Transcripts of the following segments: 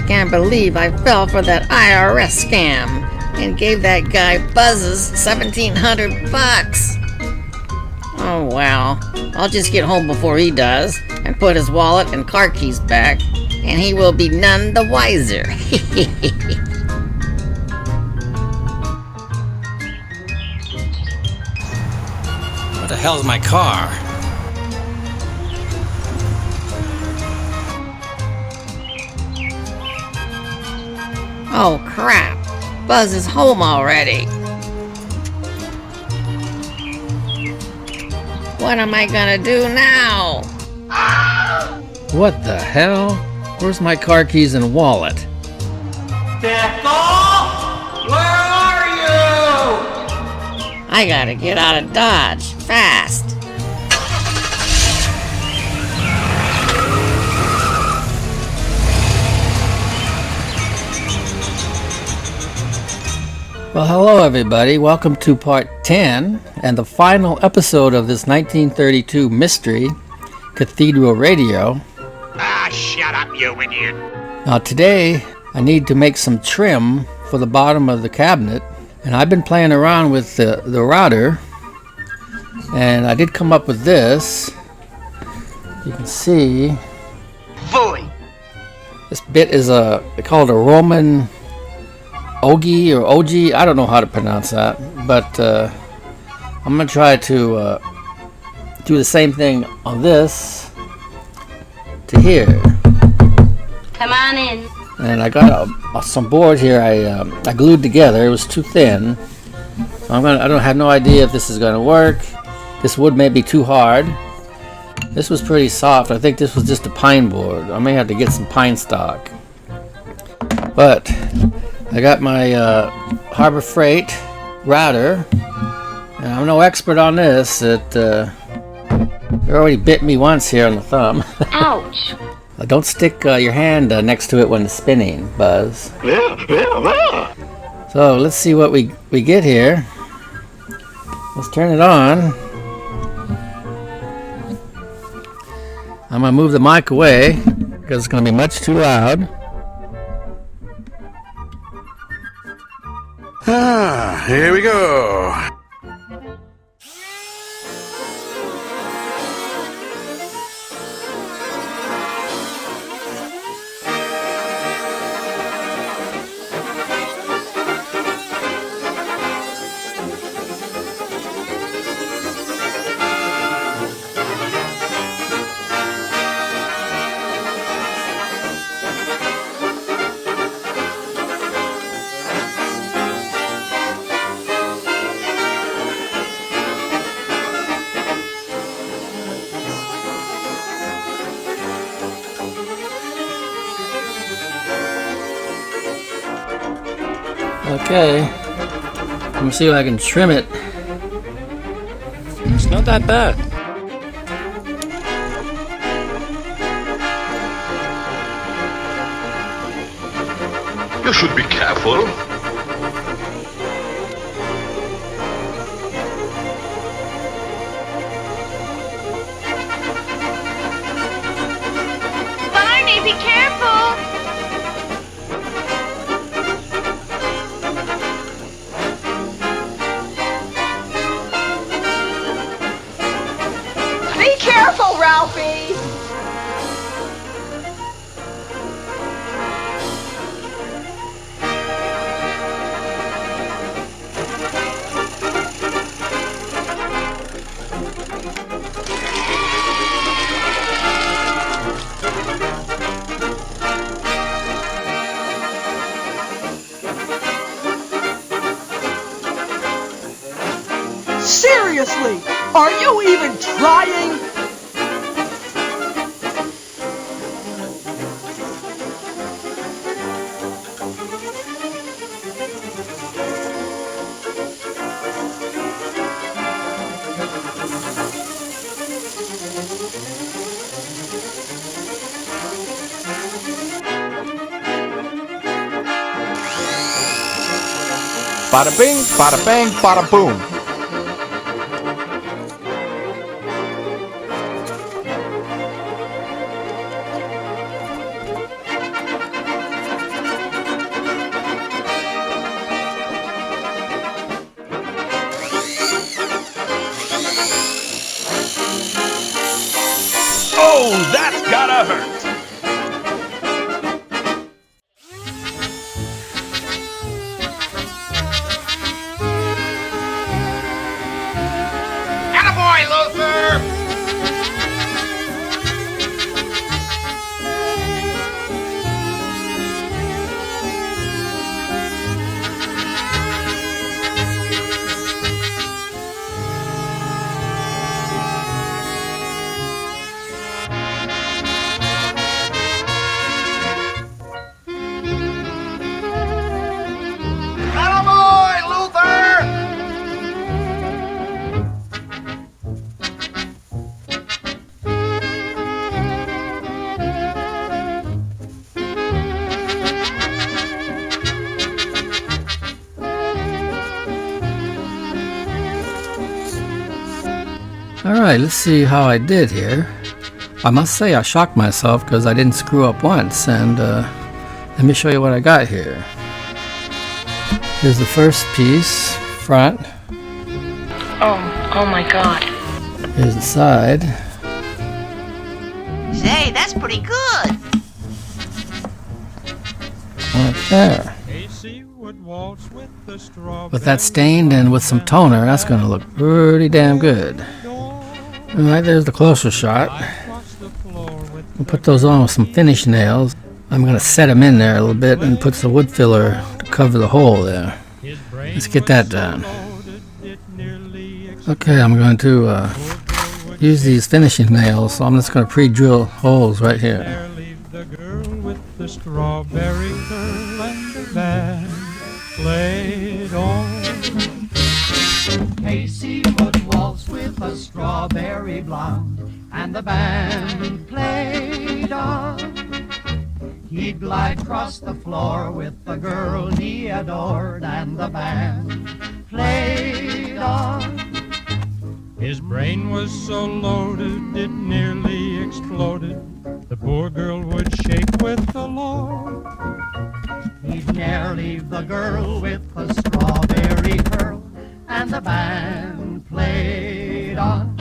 can't believe I fell for that IRS scam and gave that guy Buzz's $1,700. Oh well, I'll just get home before he does and put his wallet and car keys back, and he will be none the wiser. What the hell's my car? Oh crap, Buzz is home already. What am I gonna do now? What the hell? Where's my car keys and wallet? Bethel! Where are you? I gotta get out of Dodge, fast. Well, hello everybody. Welcome to part 10 and the final episode of this 1932 mystery, Cathedral Radio. Ah, shut up, you idiot. Now today, I need to make some trim for the bottom of the cabinet, and I've been playing around with the router, and I did come up with this. You can see. Fully. This bit is called a Roman Ogi or OG. I don't know how to pronounce that, but I'm gonna try to do the same thing on this to here. Come on in. And I got some board here. I glued together. It was too thin, so I don't have no idea if this is gonna work. This wood may be too hard. This was pretty soft. I think this was just a pine board. I may have to get some pine stock. But I got my Harbor Freight router, and I'm no expert on this. It already bit me once here on the thumb. Ouch. Don't stick your hand next to it when it's spinning, Buzz. So let's see what we get here. Let's turn it on. I'm gonna move the mic away because it's gonna be much too loud. Ah, here we go. Okay, let me see if I can trim it. It's not that bad. You should be careful. Barney, be careful. Be careful, Ralphie! Seriously, are you even trying? Bada bing, bada bang, bada boom. Oh, that's gotta hurt. Attaboy, Luther! Attaboy, Luther! Alright, let's see how I did here. I must say I shocked myself because I didn't screw up once, and let me show you what I got here. Here's the first piece, front. Oh my God. Here's the side. Say, that's pretty good. Right there. With that stained and with some toner, that's going to look pretty damn good. Alright, there's the closer shot. We'll put those on with some finish nails. I'm going to set them in there a little bit and put some wood filler to cover the hole there. Let's get that done. Okay, I'm going to use these finishing nails, so I'm just going to pre-drill holes right here. The strawberry curl and the band played on. Casey would waltz with a strawberry blonde, and the band played on. He'd glide across the floor with the girl he adored, and the band played on. His brain was so loaded it nearly exploded. The poor girl would shake with the Lord. He'd ne'er leave the girl with the strawberry curl, and the band played on.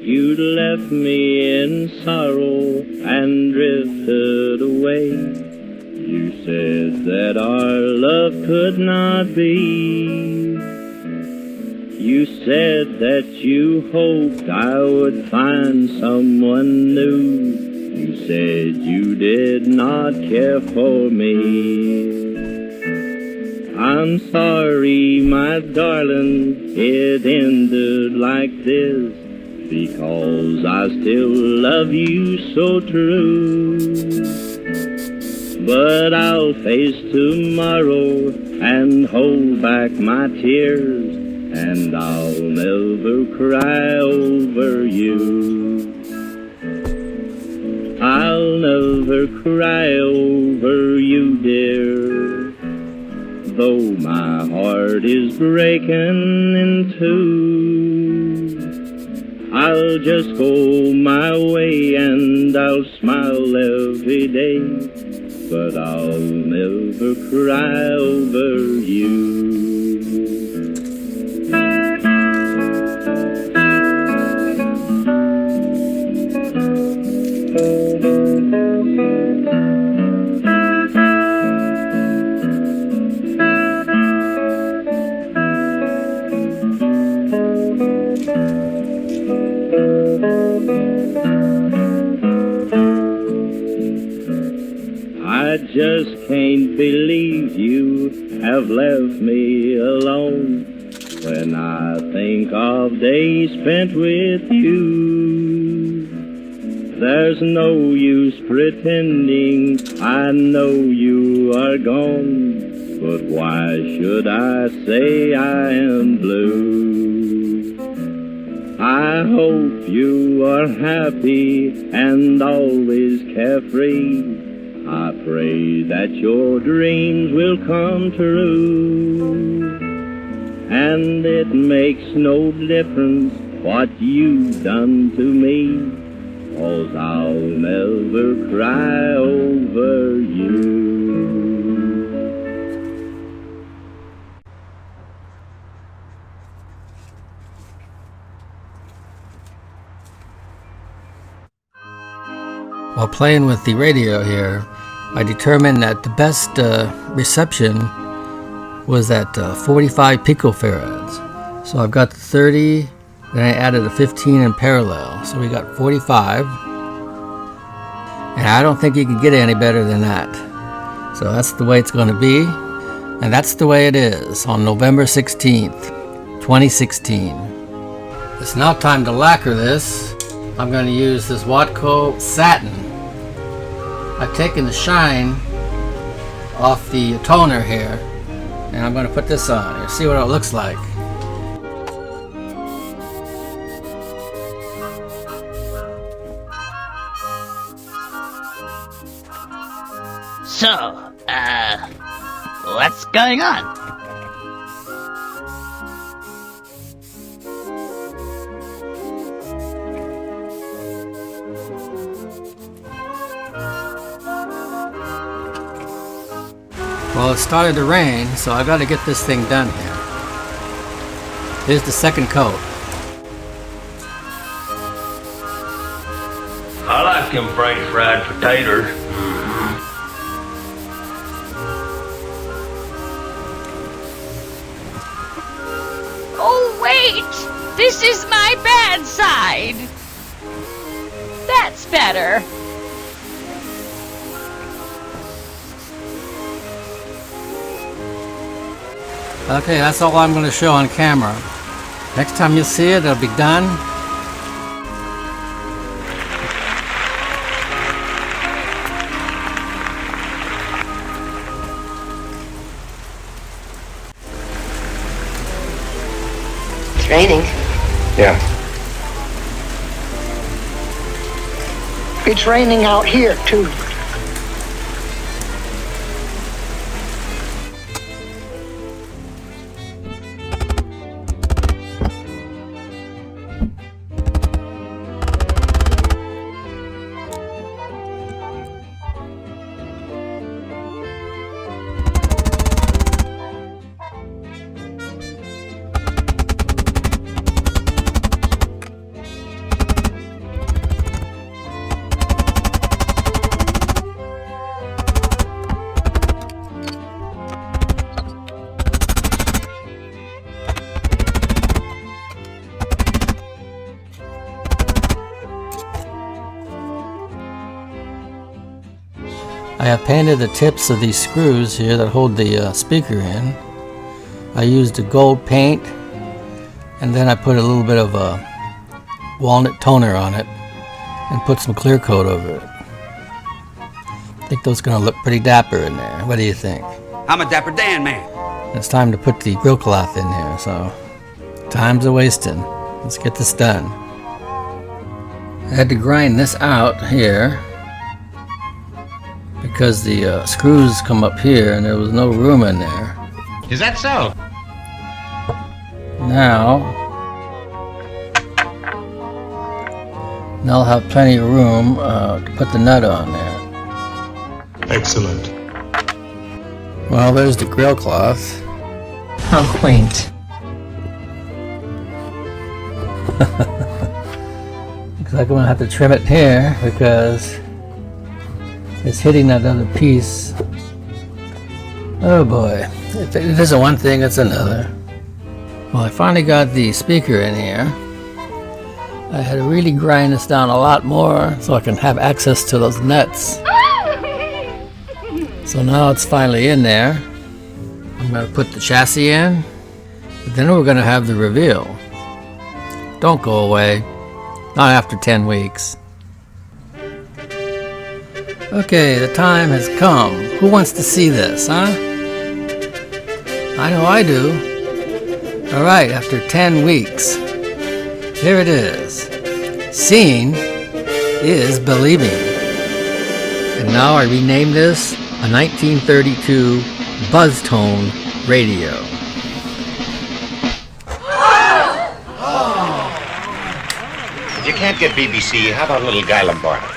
You left me in sorrow and drifted away. You said that our love could not be. You said that you hoped I would find someone new. You said you did not care for me. I'm sorry, my darling, it ended like this, because I still love you so true. But I'll face tomorrow and hold back my tears, and I'll never cry over you. I'll never cry over you, dear, though my heart is breaking in two. I'll just go my way and I'll smile every day, but I'll never cry over you. just can't believe you have left me alone. When I think of days spent with you, there's no use pretending I know you are gone. But why should I say I am blue? I hope you are happy and always carefree. I pray that your dreams will come true. And it makes no difference what you've done to me, 'cause I'll never cry over you. While playing with the radio here, I determined that the best reception was at 45 picofarads. So I've got the 30, then I added a 15 in parallel. So we got 45. And I don't think you can get any better than that. So that's the way it's going to be. And that's the way it is on November 16th, 2016. It's now time to lacquer this. I'm going to use this Watco satin. I've taken the shine off the toner here, and I'm going to put this on here, see what it looks like. So, what's going on? Well, it started to rain, so I got to get this thing done here. Here's the second coat. I like them French fried potatoes. Oh, wait! This is my bad side! That's better. Okay, that's all I'm going to show on camera. Next time you see it, it'll be done. It's raining. Yeah. It's raining out here, too. I have painted the tips of these screws here that hold the speaker in. I used a gold paint, and then I put a little bit of walnut toner on it and put some clear coat over it. I think those are going to look pretty dapper in there. What do you think? I'm a Dapper Dan man. It's time to put the grill cloth in here, so time's a wasting. Let's get this done. I had to grind this out here because the screws come up here and there was no room in there. Is that so? Now I'll have plenty of room to put the nut on there. Excellent. Well, there's the grill cloth. How quaint. Looks like I'm gonna have to trim it here because it's hitting that other piece. Oh boy, if it isn't one thing, it's another. Well, I finally got the speaker in here. I had to really grind this down a lot more so I can have access to those nuts. So now it's finally in there. I'm going to put the chassis in. But then we're going to have the reveal. Don't go away. Not after 10 weeks. Okay, the time has come. Who wants to see this, huh? I know I do. Alright, after 10 weeks. Here it is. Seeing is believing. And now I rename this a 1932 Buzztone radio. If you can't get BBC, how about a little Guy Lombardo?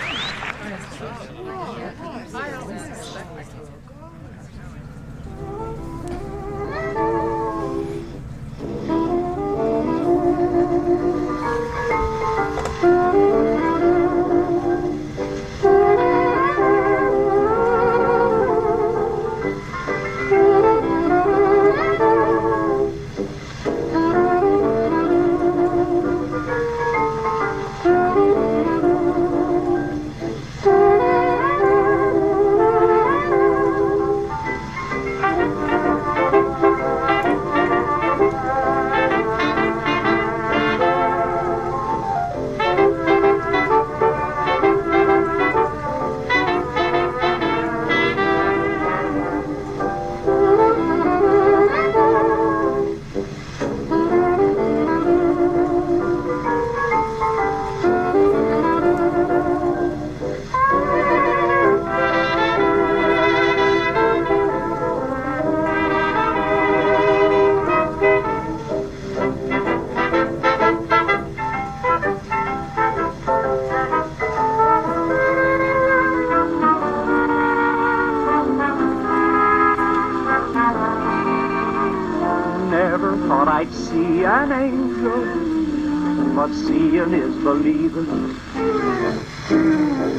Never thought I'd see an angel, but seeing is believing.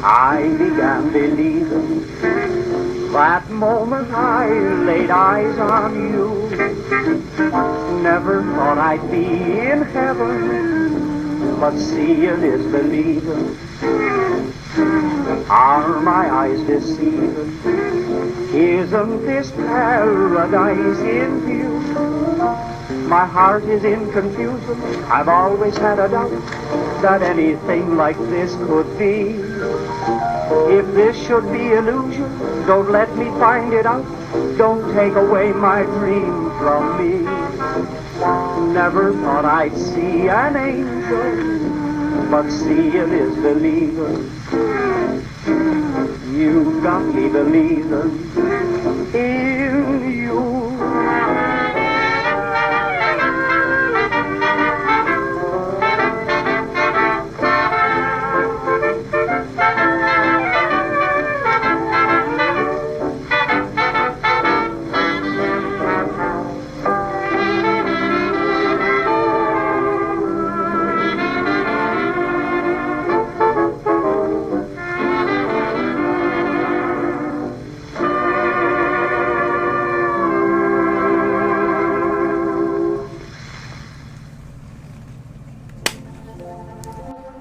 I began believing that moment I laid eyes on you. Never thought I'd be in heaven, but seeing is believing. Are my eyes deceiving? Isn't this paradise in view? My heart is in confusion. I've always had a doubt that anything like this could be. If this should be illusion, don't let me find it out. Don't take away my dream from me. Never thought I'd see an angel, but seeing is believing. You got me believing in you.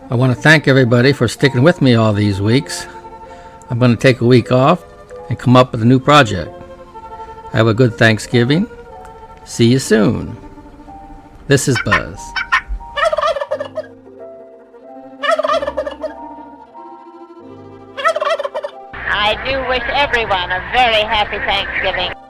I want to thank everybody for sticking with me all these weeks. I'm going to take a week off and come up with a new project. Have a good Thanksgiving. See you soon. This is Buzz. I do wish everyone a very happy Thanksgiving.